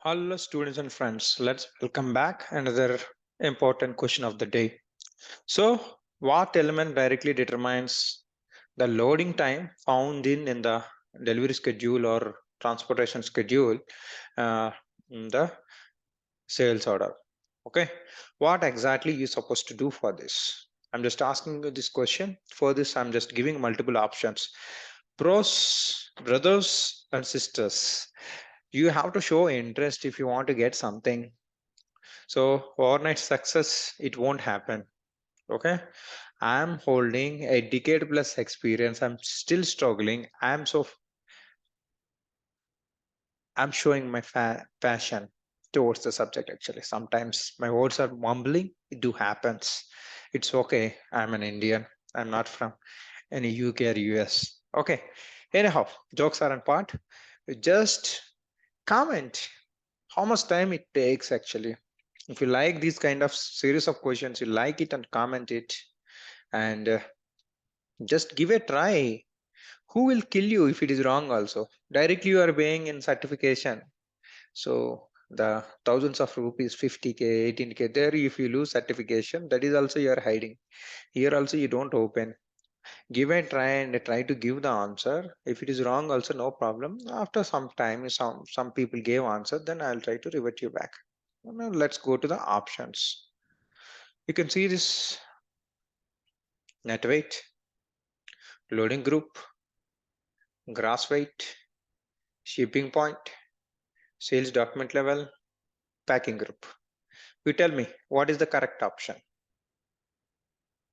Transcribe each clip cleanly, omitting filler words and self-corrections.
Hello, students and friends. Let's welcome back another important question of the day. So, what element directly determines the loading time found in the delivery schedule or transportation schedule uh, in the sales order? Okay, what exactly you supposed to do for this? I'm just asking you this question. For this, I'm just giving multiple options. Pros, brothers and sisters, you have to show interest if you want to get something. So overnight success, it won't happen. Okay. I'm holding a decade plus experience. I'm still struggling. I'm showing my passion towards the subject actually. Sometimes my words are mumbling. It do happens. It's okay. I'm an Indian. I'm not from any UK or US. Okay. Anyhow, jokes are on part. Just comment how much time it takes actually. If you like this kind of series of questions, you like it and comment it and just give a try. Who will kill you if it is wrong also? Directly you are paying in certification. So the thousands of rupees, 50K, 18K, there if you lose certification, that is also you are hiding. Here also you don't open. Give a try and try to give the answer. If it is wrong also no problem. After some time, some people gave answer, then I'll try to revert you back. Now let's go to the options. You can see this net weight, loading group, gross weight, shipping point, sales document level, packing group. You tell me what is the correct option.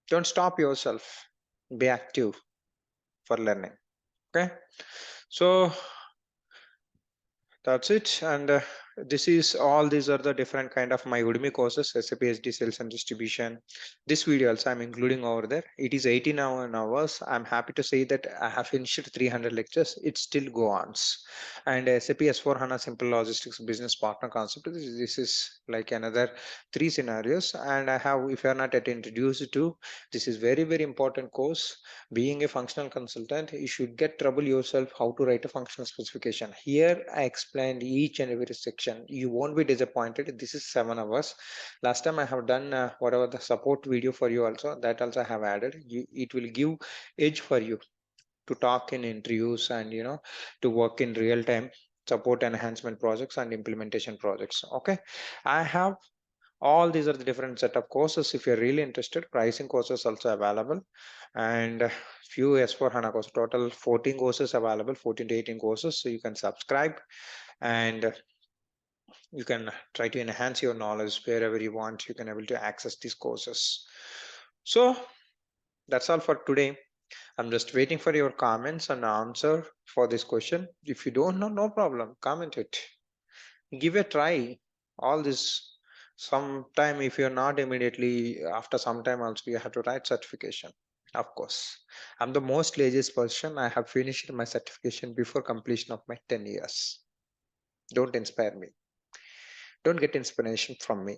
Don't stop yourself. Be active for learning. Okay. So that's it. And this is all these are the different kind of my Udemy courses, SAP SD sales and distribution. This video also I'm including over there. It is 18 hours. I'm happy to say that I have finished 300 lectures. It still go on. And SAP S4 HANA simple logistics business partner concept. This is like another 3 scenarios. And I have, if you are not yet introduced to, this is very important course. Being a functional consultant, you should get trouble yourself how to write a functional specification. Here I explained each and every section. You won't be disappointed. This is 7 hours. Last time I have done whatever the support video for you also, that also I have added. It will give edge for you to talk in interviews and to work in real time support enhancement projects and implementation projects. Okay, I have all these are the different set of courses. If you're really interested, pricing courses also available, and few S4 HANA courses, total 14 courses available, 14 to 18 courses. So you can subscribe and you can try to enhance your knowledge wherever you want. You can able to access these courses. So that's all for today. I'm just waiting for your comments and answer for this question. If you don't know, no problem, comment it. Give a try. All this sometime if you're not immediately after some time also you have to write certification. Of course, I'm the most laziest person. I have finished my certification before completion of my 10 years. Don't inspire me. Don't get inspiration from me.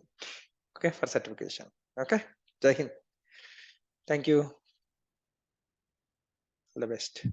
Okay, for certification. Okay, Jai Hind. Thank you. All the best.